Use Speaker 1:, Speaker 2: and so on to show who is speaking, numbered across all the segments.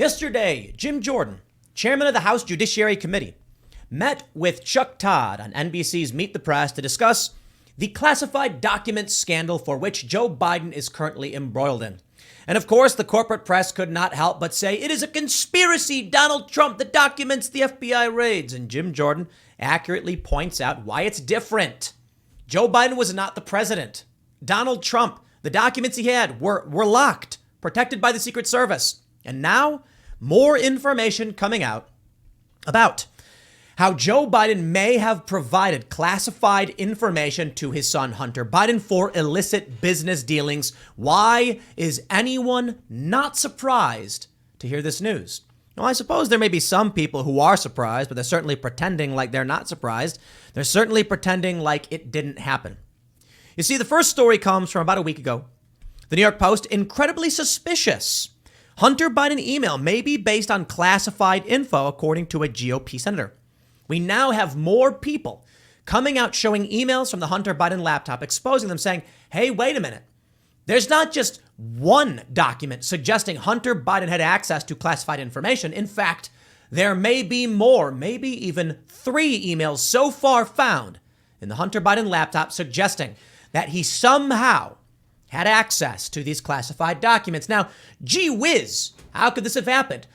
Speaker 1: Yesterday, Jim Jordan, chairman of the House Judiciary Committee, met with Chuck Todd on NBC's Meet the Press to discuss the classified documents scandal for which Joe Biden is currently embroiled in. And of course, the corporate press could not help but say it is a conspiracy, Donald Trump, the documents the FBI raids. And Jim Jordan accurately points out why it's different. Joe Biden was not the president. Donald Trump, the documents he had were locked, protected by the Secret Service. And now, more information coming out about how Joe Biden may have provided classified information to his son, Hunter Biden, for illicit business dealings. Why is anyone not surprised to hear this news? Well, I suppose there may be some people who are surprised, but they're certainly pretending like they're not surprised. They're certainly pretending like it didn't happen. You see, the first story comes from about a week ago. The New York Post, incredibly suspicious. Hunter Biden email may be based on classified info, according to a GOP senator. We now have more people coming out showing emails from the Hunter Biden laptop, exposing them, saying, hey, wait a minute. There's not just one document suggesting Hunter Biden had access to classified information. In fact, there may be more, maybe even 3 emails so far found in the Hunter Biden laptop suggesting that he somehow had access to these classified documents. Now, gee whiz, how could this have happened?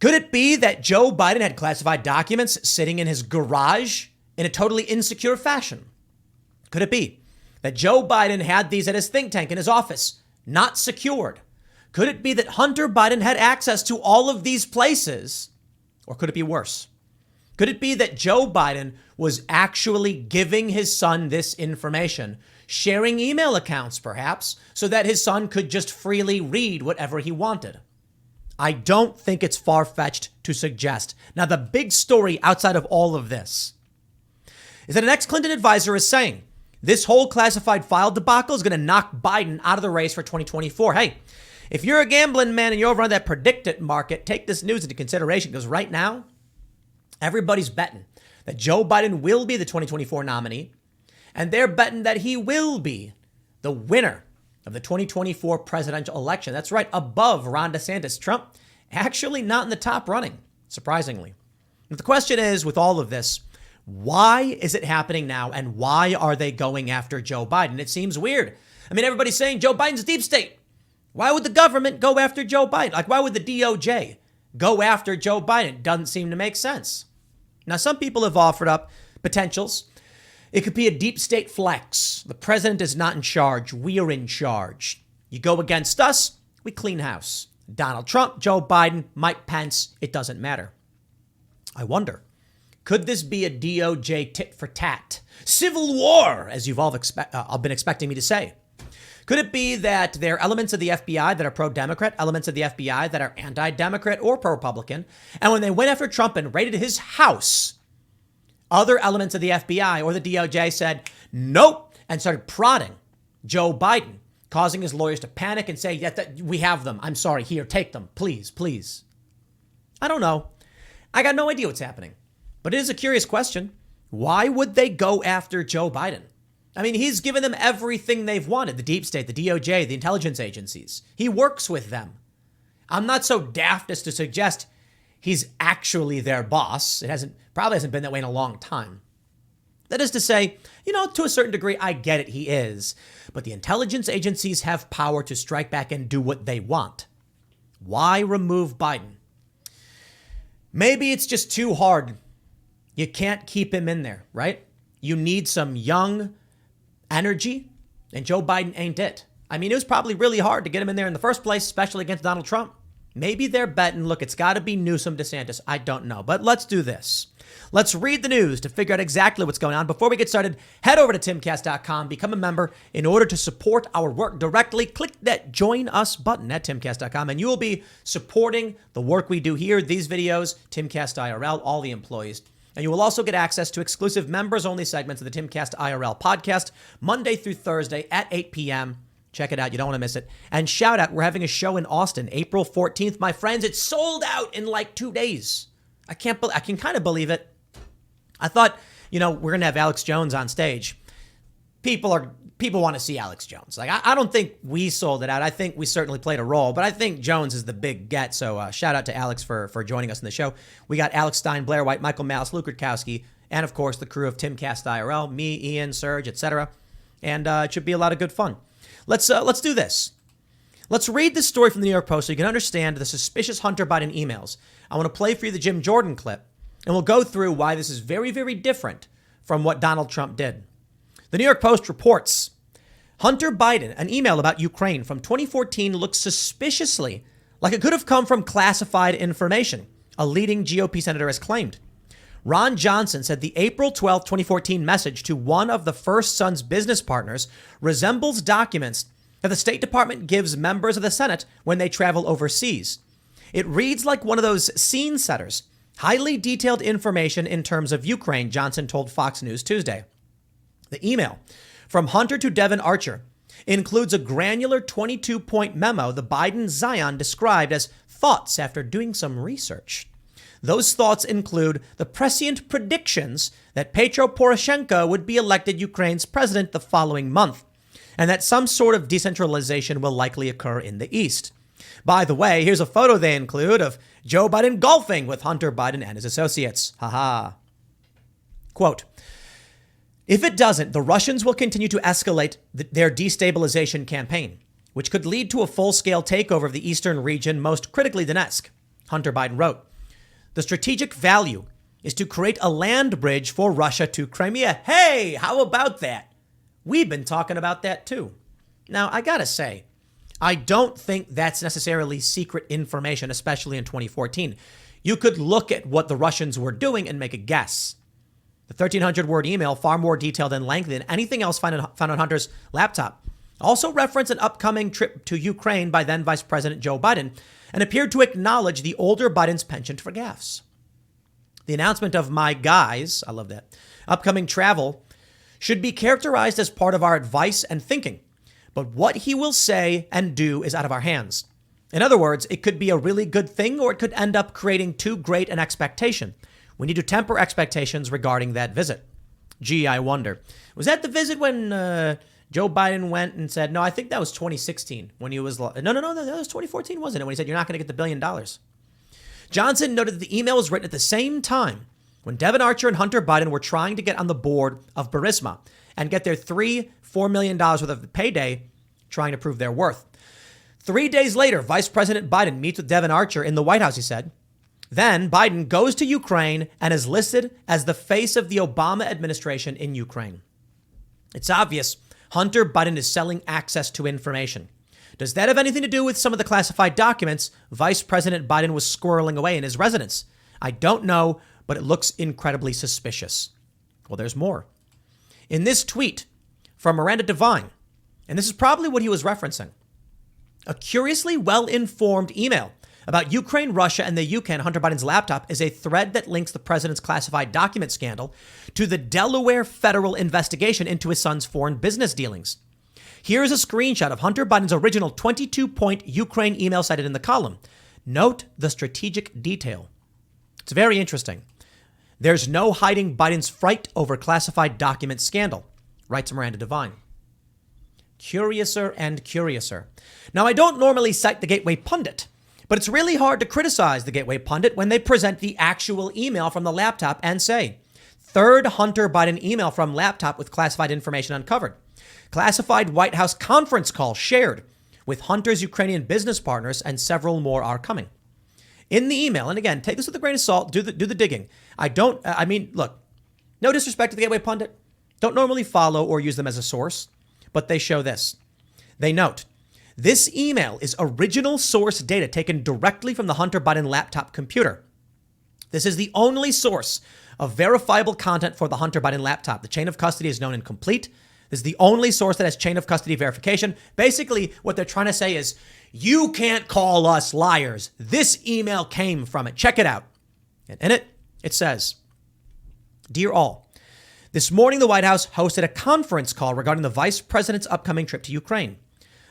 Speaker 1: Could it be that Joe Biden had classified documents sitting in his garage in a totally insecure fashion? Could it be that Joe Biden had these at his think tank in his office, not secured? Could it be that Hunter Biden had access to all of these places? Or could it be worse? Could it be that Joe Biden was actually giving his son this information, sharing email accounts perhaps, so that his son could just freely read whatever he wanted? I don't think it's far-fetched to suggest. Now, the big story outside of all of this is that an ex-Clinton advisor is saying this whole classified file debacle is going to knock Biden out of the race for 2024. Hey, if you're a gambling man and you're over on that predict-it market, take this news into consideration, because right now, everybody's betting that Joe Biden will be the 2024 nominee, and they're betting that he will be the winner of the 2024 presidential election. That's right, above Ron DeSantis. Trump actually not in the top running, surprisingly. But the question is, with all of this, why is it happening now, and why are they going after Joe Biden? It seems weird. I mean, everybody's saying Joe Biden's deep state. Why would the government go after Joe Biden? Like, why would the DOJ go after Joe Biden? Doesn't seem to make sense. Now, some people have offered up potentials. It could be a deep state flex. The president is not in charge. We are in charge. You go against us, we clean house. Donald Trump, Joe Biden, Mike Pence, it doesn't matter. I wonder, could this be a DOJ tit for tat? Civil war, as you've all been expecting me to say. Could it be that there are elements of the FBI that are pro-Democrat, elements of the FBI that are anti-Democrat or pro-Republican, and when they went after Trump and raided his house, other elements of the FBI or the DOJ said, nope, and started prodding Joe Biden, causing his lawyers to panic and say, yeah, we have them. I'm sorry. Here, take them. Please, please. I don't know. I got no idea what's happening. But it is a curious question. Why would they go after Joe Biden? I mean, he's given them everything they've wanted. The deep state, the DOJ, the intelligence agencies. He works with them. I'm not so daft as to suggest he's actually their boss. Probably hasn't been that way in a long time. That is to say, to a certain degree, I get it, he is. But the intelligence agencies have power to strike back and do what they want. Why remove Biden? Maybe it's just too hard. You can't keep him in there, right? You need some young energy, and Joe Biden ain't it. I mean, it was probably really hard to get him in there in the first place, especially against Donald Trump. Maybe they're betting, look, it's got to be Newsom, DeSantis. I don't know. But let's do this. Let's read the news to figure out exactly what's going on. Before we get started, head over to timcast.com, become a member in order to support our work directly. Click that join us button at timcast.com, and you will be supporting the work we do here, these videos, Timcast IRL, all the employees. And you will also get access to exclusive members-only segments of the Timcast IRL podcast, Monday through Thursday at 8 p.m. Check it out. You don't want to miss it. And shout out, we're having a show in Austin, April 14th. My friends, it's sold out in like 2 days. I can kind of believe it. I thought, we're going to have Alex Jones on stage. People people want to see Alex Jones. Like, I don't think we sold it out. I think we certainly played a role, but I think Jones is the big get. So shout out to Alex for joining us in the show. We got Alex Stein, Blair White, Michael Malice, Luke Rutkowski, and of course the crew of Timcast IRL, me, Ian, Serge, etc. And it should be a lot of good fun. Let's do this. Let's read this story from the New York Post so you can understand the suspicious Hunter Biden emails. I want to play for you the Jim Jordan clip, and we'll go through why this is very, very different from what Donald Trump did. The New York Post reports, Hunter Biden, an email about Ukraine from 2014 looks suspiciously like it could have come from classified information, a leading GOP senator has claimed. Ron Johnson said the April 12, 2014 message to one of the first son's business partners resembles documents that the State Department gives members of the Senate when they travel overseas. It reads like one of those scene setters, highly detailed information in terms of Ukraine, Johnson told Fox News Tuesday. The email from Hunter to Devon Archer includes a granular 22-point memo the Biden Zion described as thoughts after doing some research. Those thoughts include the prescient predictions that Petro Poroshenko would be elected Ukraine's president the following month, and that some sort of decentralization will likely occur in the East. By the way, here's a photo they include of Joe Biden golfing with Hunter Biden and his associates. Haha. Quote, if it doesn't, the Russians will continue to escalate their destabilization campaign, which could lead to a full-scale takeover of the eastern region, most critically Donetsk, Hunter Biden wrote. The strategic value is to create a land bridge for Russia to Crimea. Hey, how about that? We've been talking about that too. Now, I gotta say, I don't think that's necessarily secret information, especially in 2014. You could look at what the Russians were doing and make a guess. The 1,300-word email, far more detailed and lengthy than anything else found on Hunter's laptop, also referenced an upcoming trip to Ukraine by then Vice President Joe Biden and appeared to acknowledge the older Biden's penchant for gaffes. The announcement of my guys, I love that, upcoming travel should be characterized as part of our advice and thinking. But what he will say and do is out of our hands. In other words, it could be a really good thing or it could end up creating too great an expectation. We need to temper expectations regarding that visit. Gee, I wonder. Was that the visit when Joe Biden went and said, no, I think that was 2016 when he was, no, that was 2014, wasn't it? When he said, you're not going to get the $1 billion. Johnson noted that the email was written at the same time when Devon Archer and Hunter Biden were trying to get on the board of Burisma and get their $4 million worth of payday, trying to prove their worth. 3 days later, Vice President Biden meets with Devon Archer in the White House, he said. Then Biden goes to Ukraine and is listed as the face of the Obama administration in Ukraine. It's obvious Hunter Biden is selling access to information. Does that have anything to do with some of the classified documents Vice President Biden was squirreling away in his residence? I don't know, but it looks incredibly suspicious. Well, there's more. In this tweet from Miranda Devine, and this is probably what he was referencing, a curiously well-informed email about Ukraine, Russia, and the UK and Hunter Biden's laptop is a thread that links the president's classified document scandal to the Delaware federal investigation into his son's foreign business dealings. Here's a screenshot of Hunter Biden's original 22-point Ukraine email cited in the column. Note the strategic detail. It's very interesting. There's no hiding Biden's fright over classified document scandal, writes Miranda Devine. Curiouser and curiouser. Now, I don't normally cite the Gateway Pundit, but it's really hard to criticize the Gateway Pundit when they present the actual email from the laptop and say, third Hunter Biden email from laptop with classified information uncovered. Classified White House conference call shared with Hunter's Ukrainian business partners, and several more are coming. In the email, and again, take this with a grain of salt, do the digging. Look, no disrespect to the Gateway Pundit. Don't normally follow or use them as a source, but they show this. They note, this email is original source data taken directly from the Hunter Biden laptop computer. This is the only source of verifiable content for the Hunter Biden laptop. The chain of custody is known and complete. This is the only source that has chain of custody verification. Basically, what they're trying to say is, you can't call us liars. This email came from it. Check it out. And in it, it says, Dear all, this morning the White House hosted a conference call regarding the vice president's upcoming trip to Ukraine.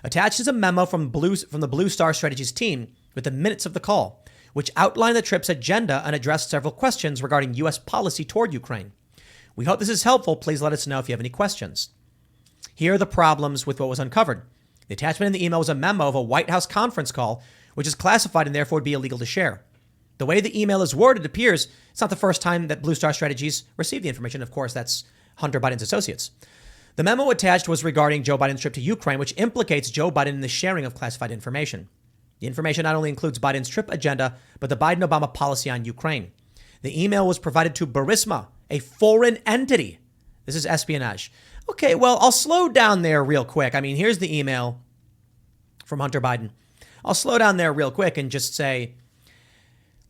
Speaker 1: Attached is a memo from the Blue Star Strategies team with the minutes of the call, which outlined the trip's agenda and addressed several questions regarding U.S. policy toward Ukraine. We hope this is helpful. Please let us know if you have any questions. Here are the problems with what was uncovered. The attachment in the email was a memo of a White House conference call, which is classified and therefore would be illegal to share. The way the email is worded appears it's not the first time that Blue Star Strategies received the information. Of course, that's Hunter Biden's associates. The memo attached was regarding Joe Biden's trip to Ukraine, which implicates Joe Biden in the sharing of classified information. The information not only includes Biden's trip agenda, but the Biden-Obama policy on Ukraine. The email was provided to Burisma, a foreign entity. This is espionage. Okay, well, I'll slow down there real quick. I mean, here's the email from Hunter Biden. I'll slow down there real quick and just say,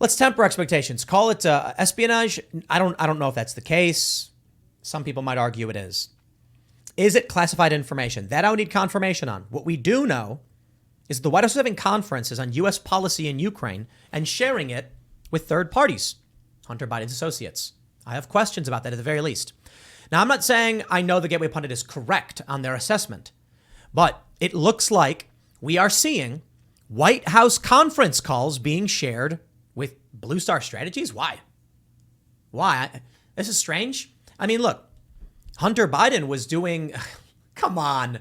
Speaker 1: let's temper expectations. Call it espionage. I don't know if that's the case. Some people might argue it is. Is it classified information? That I would need confirmation on. What we do know is the White House is having conferences on U.S. policy in Ukraine and sharing it with third parties, Hunter Biden's associates. I have questions about that at the very least. Now, I'm not saying I know the Gateway Pundit is correct on their assessment, but it looks like we are seeing White House conference calls being shared with Blue Star Strategies. Why? This is strange. I mean, look, Hunter Biden was doing, come on.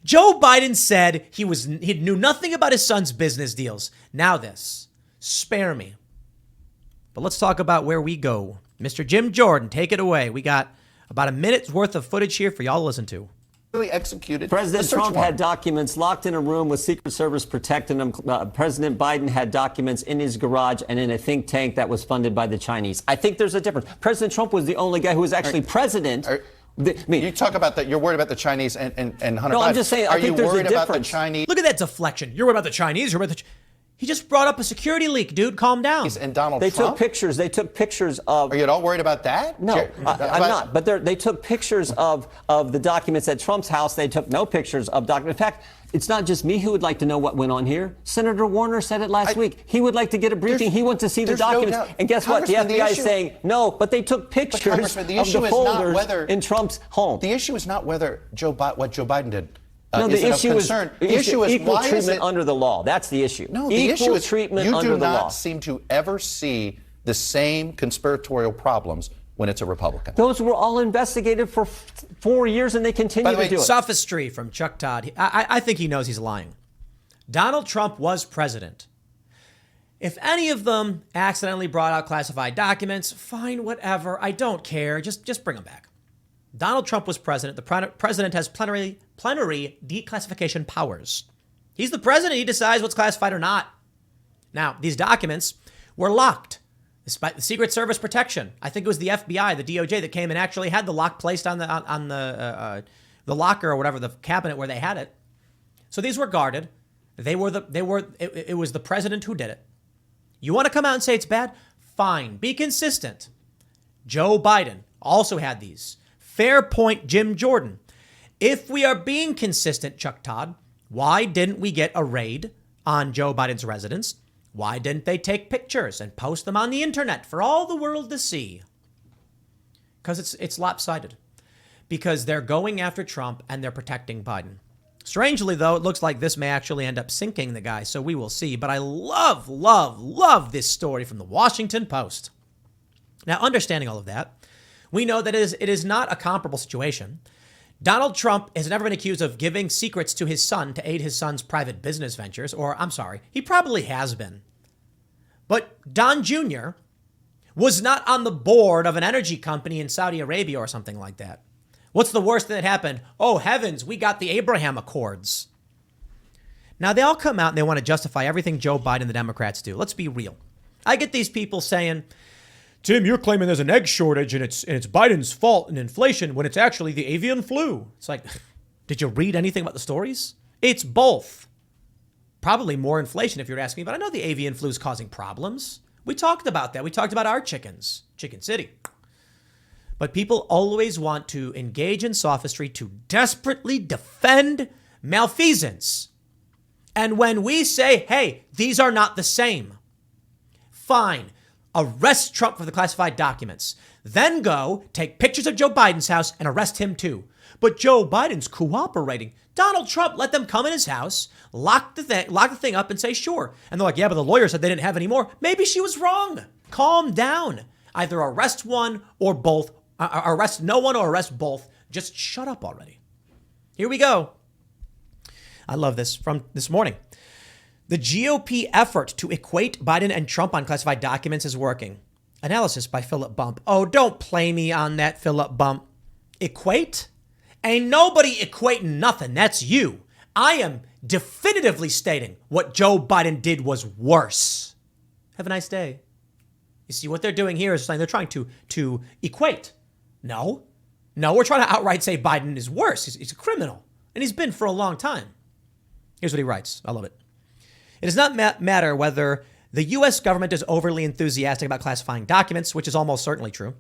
Speaker 1: Joe Biden said he knew nothing about his son's business deals. Now this, spare me. But let's talk about where we go. Mr. Jim Jordan, take it away. We got about a minute's worth of footage here for y'all to listen to.
Speaker 2: Really executed.
Speaker 3: President Trump had documents locked in a room with Secret Service protecting them. President Biden had documents in his garage and in a think tank that was funded by the Chinese. I think there's a difference. President Trump was the only guy who was actually president.
Speaker 2: You talk about that. You're worried about the Chinese and Hunter Biden.
Speaker 3: No, I'm just saying.
Speaker 2: Are you worried about the Chinese?
Speaker 1: Look at that deflection. You're worried about the Chinese. He just brought up a security leak, dude. Calm down.
Speaker 2: And Donald
Speaker 3: Trump.
Speaker 2: They
Speaker 3: took pictures of.
Speaker 2: Are you at all worried about that?
Speaker 3: No, I'm not. But they took pictures of the documents at Trump's house. They took no pictures of documents. In fact, it's not just me who would like to know what went on here. Senator Warner said it last week. He would like to get a briefing. He wants to see the documents. No, and guess what? The FBI is saying no, but they took pictures of the folders in Trump's home.
Speaker 2: The issue is not whether what Joe Biden did.
Speaker 3: No, the issue is equal
Speaker 2: why
Speaker 3: treatment under the law. That's the issue.
Speaker 2: No, the issue is treatment under the law. You do not seem to ever see the same conspiratorial problems when it's a Republican.
Speaker 3: Those were all investigated for 4 years, and they continue to do it.
Speaker 1: Sophistry from Chuck Todd. I think he knows he's lying. Donald Trump was president. If any of them accidentally brought out classified documents, fine, whatever. I don't care. Just bring them back. Donald Trump was president. The president has plenary declassification powers. He's the president. He decides what's classified or not. Now, these documents were locked despite the Secret Service protection. I think it was the FBI, the DOJ, that came and actually had the lock placed on the locker or whatever, the cabinet where they had it. So these were guarded. It was the president who did it. You want to come out and say it's bad? Fine. Be consistent. Joe Biden also had these. Fair point, Jim Jordan. If we are being consistent, Chuck Todd, why didn't we get a raid on Joe Biden's residence? Why didn't they take pictures and post them on the internet for all the world to see? Because it's lopsided. Because they're going after Trump and they're protecting Biden. Strangely, though, it looks like this may actually end up sinking the guy, so we will see. But I love this story from the Washington Post. Now, understanding all of that, we know that it is not a comparable situation. Donald Trump has never been accused of giving secrets to his son to aid his son's private business ventures, or I'm sorry, he probably has been. But Don Jr. was not on the board of an energy company in Saudi Arabia or something like that. What's the worst thing that happened? Oh, heavens, we got the Abraham Accords. Now, they all come out and they want to justify everything Joe Biden and the Democrats do. Let's be real. I get these people saying, Tim, you're claiming there's an egg shortage and it's Biden's fault and inflation when it's actually the avian flu. It's like, did you read anything about the stories? It's both. Probably more inflation if you're asking me, but I know the avian flu is causing problems. We talked about that. We talked about our chickens, Chicken City. But people always want to engage in sophistry to desperately defend malfeasance. And when we say, hey, these are not the same, fine. Arrest Trump for the classified documents. Then go take pictures of Joe Biden's house and arrest him too. But Joe Biden's cooperating. Donald Trump let them come in his house, lock the thing up and say, sure. And they're like, yeah, but the lawyer said they didn't have any more. Maybe she was wrong. Calm down. Either arrest one or both. Arrest no one or arrest both. Just shut up already. Here we go. I love this from this morning. The GOP effort to equate Biden and Trump on classified documents is working. Analysis by Philip Bump. Oh, don't play me on that, Philip Bump. Equate? Ain't nobody equating nothing. That's you. I am definitively stating what Joe Biden did was worse. Have a nice day. You see, what they're doing here is they're trying to equate. No, we're trying to outright say Biden is worse. He's a criminal, and he's been for a long time. Here's what he writes. I love it. It does not matter whether the U.S. government is overly enthusiastic about classifying documents, which is almost certainly true.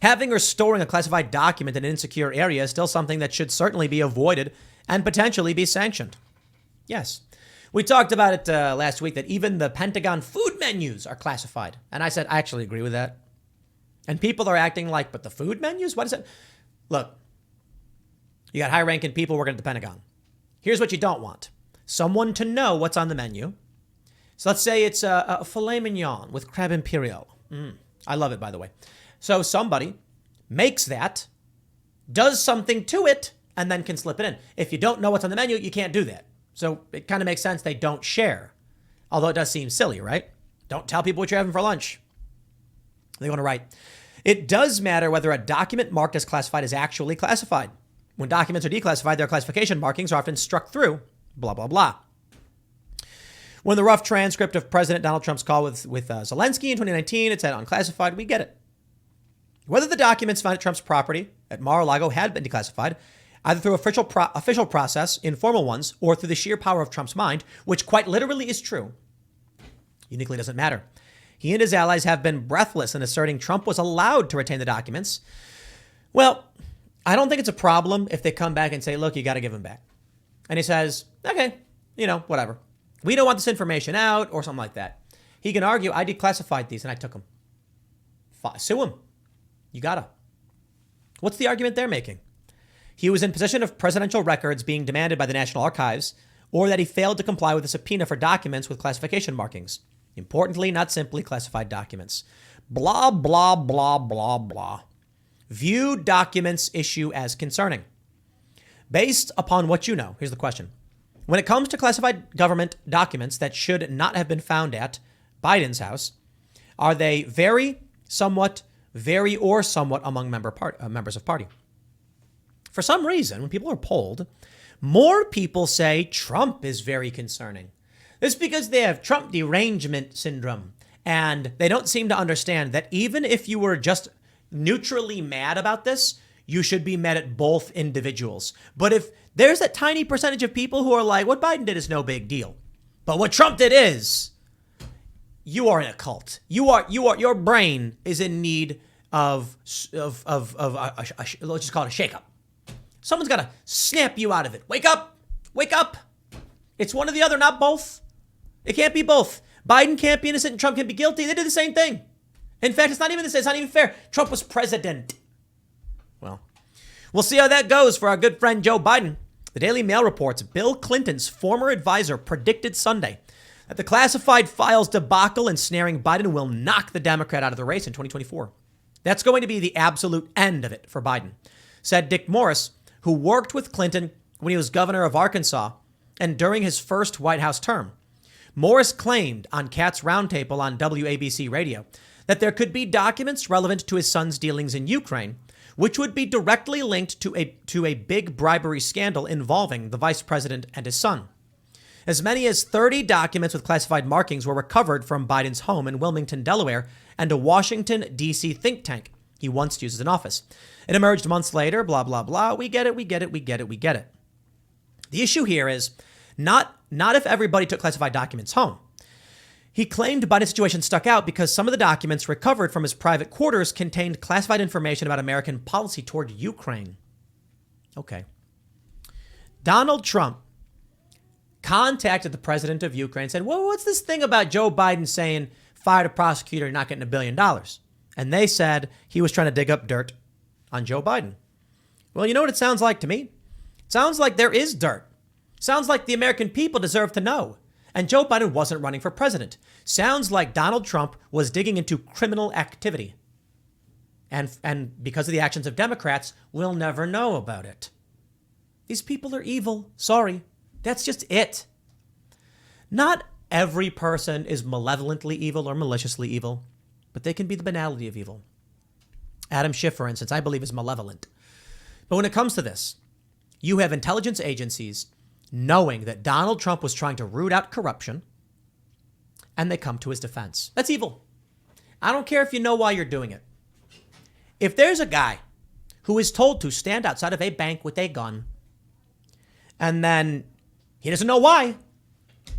Speaker 1: Having or storing a classified document in an insecure area is still something that should certainly be avoided and potentially be sanctioned. Yes. We talked about it last week that even the Pentagon food menus are classified. And I said, I actually agree with that. And people are acting like, but the food menus? What is it? Look, you got high-ranking people working at the Pentagon. Here's what you don't want. Someone to know what's on the menu. So let's say it's a filet mignon with crab imperial. I love it, by the way. So somebody makes that, does something to it, and then can slip it in. If you don't know what's on the menu, you can't do that. So it kind of makes sense they don't share. Although it does seem silly, right? Don't tell people what you're having for lunch. They want to write. It does matter whether a document marked as classified is actually classified. When documents are declassified, their classification markings are often struck through. Blah, blah, blah. When the rough transcript of President Donald Trump's call with Zelensky in 2019, it said unclassified, we get it. Whether the documents found at Trump's property at Mar-a-Lago had been declassified, either through official process, informal ones, or through the sheer power of Trump's mind, which quite literally is true, uniquely doesn't matter. He and his allies have been breathless in asserting Trump was allowed to retain the documents. Well, I don't think it's a problem if they come back and say, look, you got to give them back. And he says, okay, whatever. We don't want this information out or something like that. He can argue, I declassified these and I took them. Sue him. You gotta. What's the argument they're making? He was in possession of presidential records being demanded by the National Archives, or that he failed to comply with a subpoena for documents with classification markings. Importantly, not simply classified documents. Blah, blah, blah, blah, blah. View documents issue as concerning. Based upon what you know, here's the question. When it comes to classified government documents that should not have been found at Biden's house, are they very, somewhat, very, or somewhat among members of party? For some reason, when people are polled, more people say Trump is very concerning. This is because they have Trump derangement syndrome, and they don't seem to understand that even if you were just neutrally mad about this, you should be mad at both individuals. But if there's a tiny percentage of people who are like, what Biden did is no big deal, but what Trump did is, you are in a cult. Your brain is in need of let's just call it a shakeup. Someone's got to snap you out of it. Wake up. It's one or the other, not both. It can't be both. Biden can't be innocent and Trump can be guilty. They did the same thing. In fact, it's not even fair. Trump was president. Well, we'll see how that goes for our good friend Joe Biden. The Daily Mail reports Bill Clinton's former advisor predicted Sunday that the classified files debacle ensnaring Biden will knock the Democrat out of the race in 2024. That's going to be the absolute end of it for Biden, said Dick Morris, who worked with Clinton when he was governor of Arkansas and during his first White House term. Morris claimed on Katz Roundtable on WABC radio that there could be documents relevant to his son's dealings in Ukraine, which would be directly linked to a big bribery scandal involving the vice president and his son. As many as 30 documents with classified markings were recovered from Biden's home in Wilmington, Delaware, and a Washington, D.C. think tank he once used as an office. It emerged months later, blah, blah, blah. We get it. The issue here is not if everybody took classified documents home. He claimed Biden's situation stuck out because some of the documents recovered from his private quarters contained classified information about American policy toward Ukraine. Okay. Donald Trump contacted the president of Ukraine and said, well, what's this thing about Joe Biden saying fired a prosecutor, not getting $1 billion? And they said he was trying to dig up dirt on Joe Biden. Well, you know what it sounds like to me? It sounds like there is dirt. Sounds like the American people deserve to know. And Joe Biden wasn't running for president. Sounds like Donald Trump was digging into criminal activity. And because of the actions of Democrats, we'll never know about it. These people are evil. Sorry. That's just it. Not every person is malevolently evil or maliciously evil, but they can be the banality of evil. Adam Schiff, for instance, I believe is malevolent. But when it comes to this, you have intelligence agencies knowing that Donald Trump was trying to root out corruption, and they come to his defense. That's evil. I don't care if you know why you're doing it. If there's a guy who is told to stand outside of a bank with a gun, and then he doesn't know why,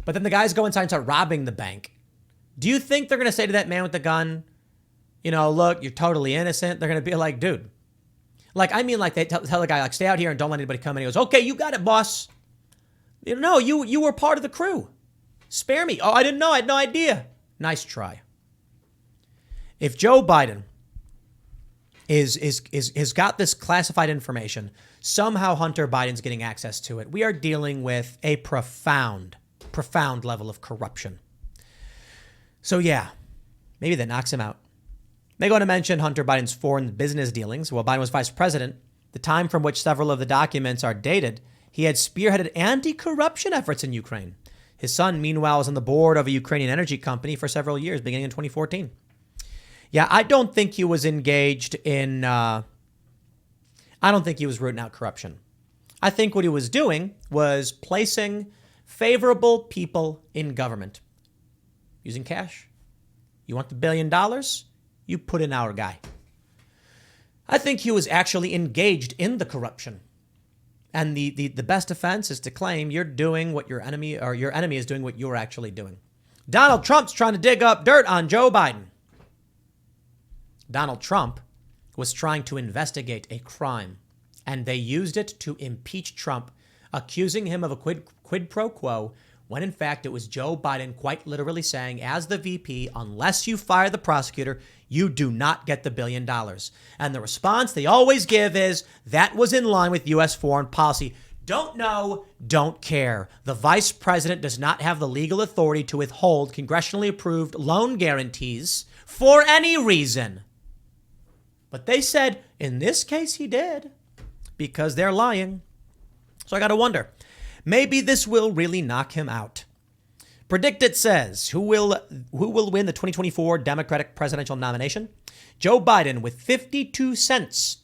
Speaker 1: but then the guys go inside and start robbing the bank, do you think they're going to say to that man with the gun, you know, look, you're totally innocent? They're going to be like, dude. Like, I mean, like they tell the guy, like, stay out here and don't let anybody come in. He goes, okay, you got it, boss. You know, you were part of the crew. Spare me. Oh, I didn't know. I had no idea. Nice try. If Joe Biden is got this classified information, somehow Hunter Biden's getting access to it, we are dealing with a profound level of corruption. So yeah, maybe that knocks him out. They go on to mention Hunter Biden's foreign business dealings. While Biden was vice president, the time from which several of the documents are dated, he had spearheaded anti-corruption efforts in Ukraine. His son, meanwhile, was on the board of a Ukrainian energy company for several years, beginning in 2014. Yeah, I don't think he was engaged in, I don't think he was rooting out corruption. I think what he was doing was placing favorable people in government using cash. You want the $1 billion? You put in our guy. I think he was actually engaged in the corruption. And the best defense is to claim you're doing what your enemy is doing what you're actually doing. Donald Trump's trying to dig up dirt on Joe Biden. Donald Trump was trying to investigate a crime, and they used it to impeach Trump, accusing him of a quid pro quo, when in fact it was Joe Biden quite literally saying, as the VP, unless you fire the prosecutor, you do not get the $1 billion. And the response they always give is, that was in line with U.S. foreign policy. Don't know, don't care. The vice president does not have the legal authority to withhold congressionally approved loan guarantees for any reason. But they said, in this case, he did, because they're lying. So I got to wonder, maybe this will really knock him out. Predict It says, who will win the 2024 Democratic presidential nomination? Joe Biden with 52 cents.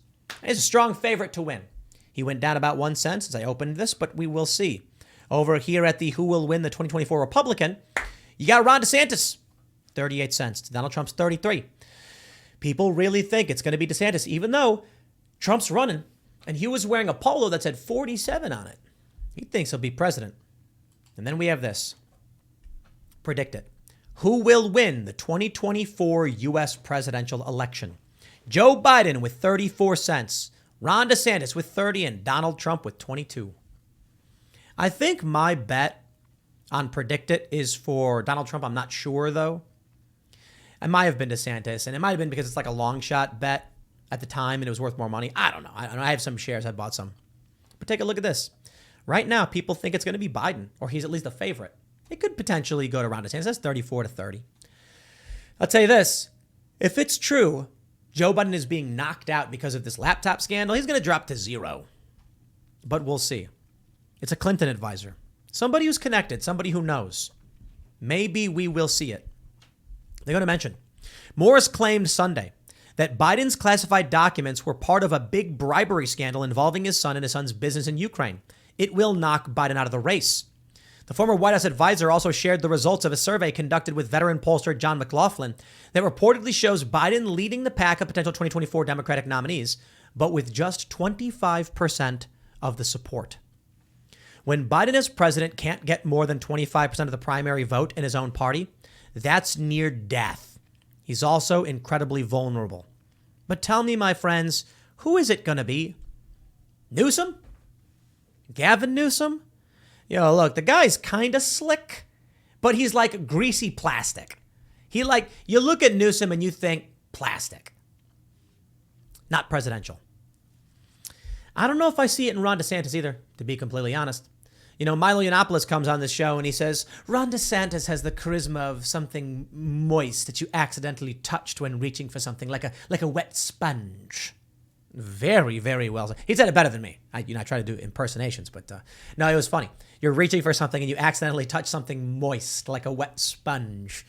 Speaker 1: He's a strong favorite to win. He went down about 1 cent since I opened this, but we will see. Over here at the who will win the 2024 Republican, you got Ron DeSantis, 38 cents. Donald Trump's 33. People really think it's going to be DeSantis, even though Trump's running, and he was wearing a polo that said 47 on it. He thinks he'll be president. And then we have this. Predict It. Who will win the 2024 U.S. presidential election? Joe Biden with 34 cents, Ron DeSantis with 30, and Donald Trump with 22. I think my bet on Predict It is for Donald Trump. I'm not sure, though. It might have been DeSantis, and it might have been because it's like a long shot bet at the time and it was worth more money. I don't know. I have some shares. I bought some. But take a look at this. Right now, people think it's going to be Biden, or he's at least a favorite. It could potentially go to Ron DeSantis. That's 34 to 30. I'll tell you this. If it's true, Joe Biden is being knocked out because of this laptop scandal, he's going to drop to 0. But we'll see. It's a Clinton advisor. Somebody who's connected, somebody who knows. Maybe we will see it. They're going to mention. Morris claimed Sunday that Biden's classified documents were part of a big bribery scandal involving his son and his son's business in Ukraine. It will knock Biden out of the race. The former White House advisor also shared the results of a survey conducted with veteran pollster John McLaughlin that reportedly shows Biden leading the pack of potential 2024 Democratic nominees, but with just 25% of the support. When Biden as president can't get more than 25% of the primary vote in his own party, that's near death. He's also incredibly vulnerable. But tell me, my friends, who is it going to be? Newsom? Gavin Newsom? Look, the guy's kind of slick, but he's like greasy plastic. You look at Newsom and you think plastic, not presidential. I don't know if I see it in Ron DeSantis either, to be completely honest. Milo Yiannopoulos comes on this show and he says, Ron DeSantis has the charisma of something moist that you accidentally touched when reaching for something, like a wet sponge. Very, very well said. He said it better than me. I try to do impersonations, but no, it was funny. You're reaching for something and you accidentally touch something moist like a wet sponge.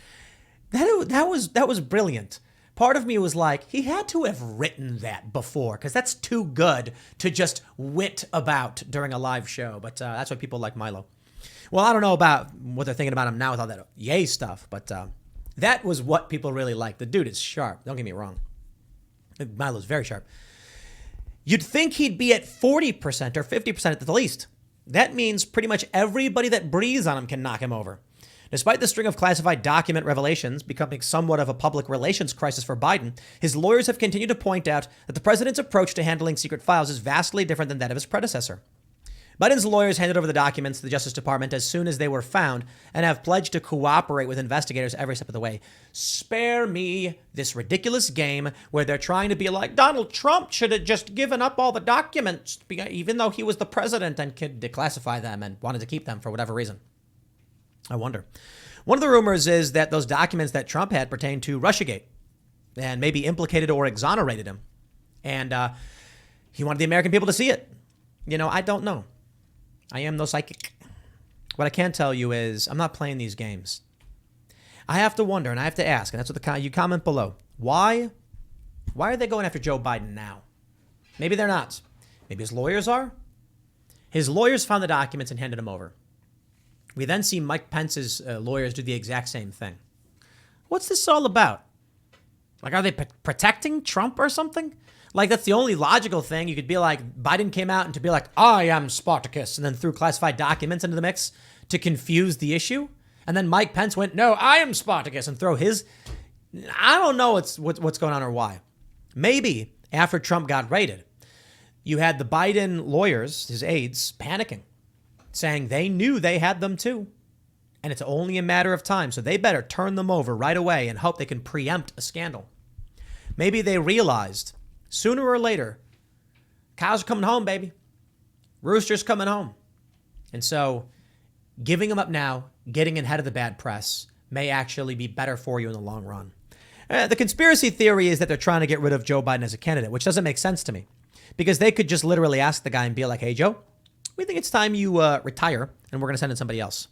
Speaker 1: That was brilliant. Part of me was like, he had to have written that before, because that's too good to just wit about during a live show. But that's why people like Milo. Well, I don't know about what they're thinking about him now with all that yay stuff, but that was what people really like. The dude is sharp. Don't get me wrong. Milo's very sharp. You'd think he'd be at 40% or 50% at the least. That means pretty much everybody that breathes on him can knock him over. Despite the string of classified document revelations becoming somewhat of a public relations crisis for Biden, his lawyers have continued to point out that the president's approach to handling secret files is vastly different than that of his predecessor. Biden's lawyers handed over the documents to the Justice Department as soon as they were found and have pledged to cooperate with investigators every step of the way. Spare me this ridiculous game where they're trying to be like, Donald Trump should have just given up all the documents, even though he was the president and could declassify them and wanted to keep them for whatever reason. I wonder. One of the rumors is that those documents that Trump had pertain to Russiagate and maybe implicated or exonerated him. And he wanted the American people to see it. I don't know. I am no psychic. What I can tell you is I'm not playing these games. I have to wonder, and I have to ask, and that's what you comment below. Why are they going after Joe Biden now? Maybe they're not. Maybe his lawyers are. His lawyers found the documents and handed them over. We then see Mike Pence's lawyers do the exact same thing. What's this all about? Like, are they protecting Trump or something? Like, that's the only logical thing. You could be like, Biden came out and to be like, I am Spartacus, and then threw classified documents into the mix to confuse the issue. And then Mike Pence went, no, I am Spartacus, and throw his. I don't know what's going on or why. Maybe after Trump got raided, you had the Biden lawyers, his aides, panicking, saying they knew they had them too. And it's only a matter of time, so they better turn them over right away and hope they can preempt a scandal. Maybe they realized sooner or later, cows are coming home, baby. Rooster's coming home. And so giving them up now, getting ahead of the bad press, may actually be better for you in the long run. The conspiracy theory is that they're trying to get rid of Joe Biden as a candidate, which doesn't make sense to me. Because they could just literally ask the guy and be like, hey, Joe, we think it's time you retire, and we're going to send in somebody else.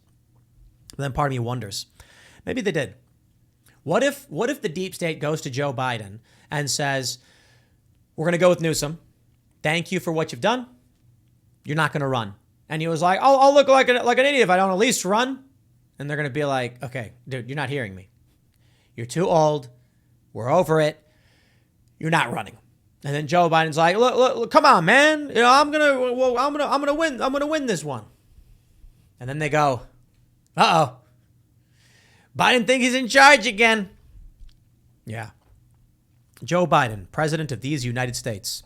Speaker 1: But then part of me wonders, maybe they did. What if the deep state goes to Joe Biden and says, we're going to go with Newsom. Thank you for what you've done. You're not going to run. And he was like, I'll look like an idiot if I don't at least run. And they're going to be like, okay, dude, you're not hearing me. You're too old. We're over it. You're not running. And then Joe Biden's like, look, come on, man. I'm gonna win. I'm gonna win this one. And then they go, uh-oh. Biden thinks he's in charge again. Yeah. Joe Biden, president of these United States.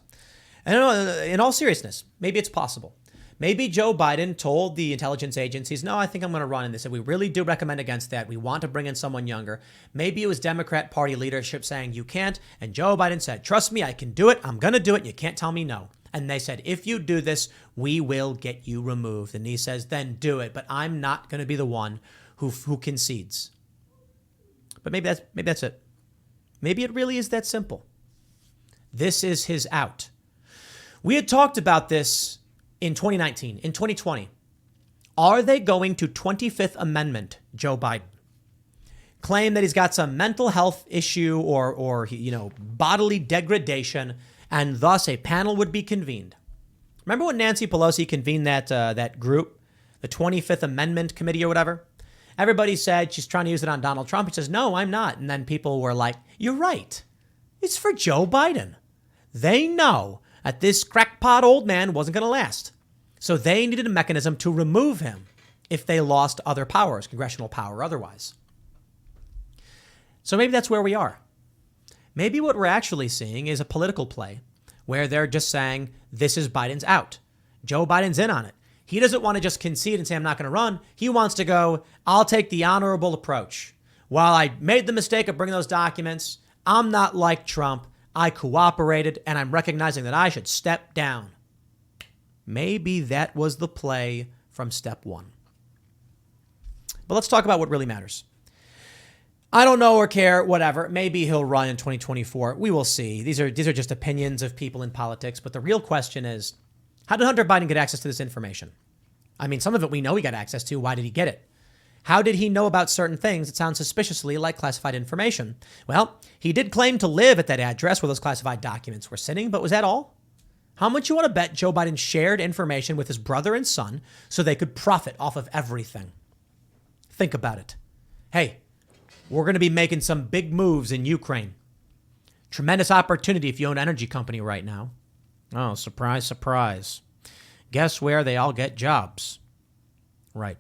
Speaker 1: And in all seriousness, maybe it's possible. Maybe Joe Biden told the intelligence agencies, no, I think I'm going to run. And they said, we really do recommend against that. We want to bring in someone younger. Maybe it was Democrat Party leadership saying you can't. And Joe Biden said, trust me, I can do it. I'm going to do it. You can't tell me no. And they said, if you do this, we will get you removed. And he says, then do it. But I'm not going to be the one who concedes. But maybe that's it. Maybe it really is that simple. This is his out. We had talked about this in 2019, in 2020. Are they going to 25th Amendment Joe Biden? Claim that he's got some mental health issue or bodily degradation, and thus a panel would be convened. Remember when Nancy Pelosi convened that group, the 25th Amendment Committee or whatever? Everybody said she's trying to use it on Donald Trump. He says, no, I'm not. And then people were like, you're right. It's for Joe Biden. They know that this crackpot old man wasn't going to last. So they needed a mechanism to remove him if they lost other powers, congressional power or otherwise. So maybe that's where we are. Maybe what we're actually seeing is a political play where they're just saying, this is Biden's out. Joe Biden's in on it. He doesn't want to just concede and say, I'm not going to run. He wants to go, I'll take the honorable approach. While I made the mistake of bringing those documents, I'm not like Trump. I cooperated, and I'm recognizing that I should step down. Maybe that was the play from step one. But let's talk about what really matters. I don't know or care, whatever. Maybe he'll run in 2024. We will see. These are just opinions of people in politics. But the real question is, how did Hunter Biden get access to this information? I mean, some of it we know he got access to. Why did he get it? How did he know about certain things that sound suspiciously like classified information? Well, he did claim to live at that address where those classified documents were sitting, but was that all? How much you want to bet Joe Biden shared information with his brother and son so they could profit off of everything? Think about it. Hey, we're going to be making some big moves in Ukraine. Tremendous opportunity if you own an energy company right now. Oh, surprise, surprise. Guess where they all get jobs? Right.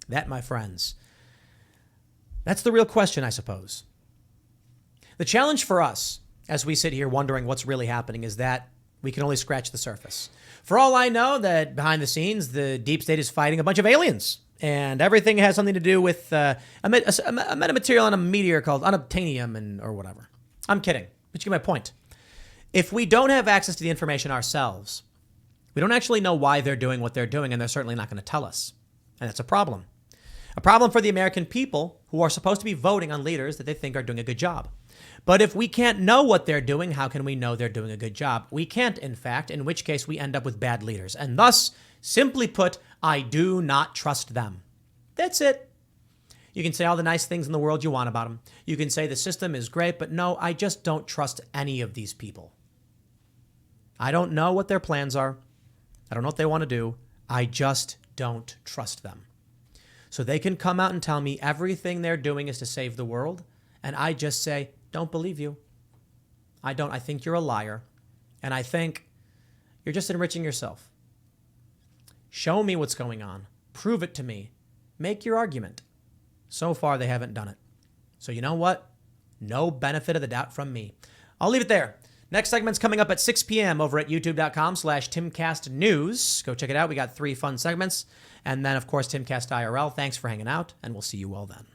Speaker 1: That, my friends, that's the real question, I suppose. The challenge for us, as we sit here wondering what's really happening, is that we can only scratch the surface. For all I know, that behind the scenes, the deep state is fighting a bunch of aliens. And everything has something to do with a metamaterial on a meteor called unobtainium or whatever. I'm kidding, but you get my point. If we don't have access to the information ourselves, we don't actually know why they're doing what they're doing, and they're certainly not going to tell us. And that's a problem. A problem for the American people who are supposed to be voting on leaders that they think are doing a good job. But if we can't know what they're doing, how can we know they're doing a good job? We can't, in fact, in which case we end up with bad leaders. And thus, simply put, I do not trust them. That's it. You can say all the nice things in the world you want about them. You can say the system is great, but no, I just don't trust any of these people. I don't know what their plans are. I don't know what they want to do. I just don't trust them. So they can come out and tell me everything they're doing is to save the world, and I just say, don't believe you. I don't. I think you're a liar, and I think you're just enriching yourself. Show me what's going on. Prove it to me. Make your argument. So far, they haven't done it. So you know what? No benefit of the doubt from me. I'll leave it there. Next segment's coming up at 6 p.m. over at youtube.com/TimCastNews. Go check it out. We got 3 fun segments. And then, of course, Timcast IRL. Thanks for hanging out, and we'll see you all then.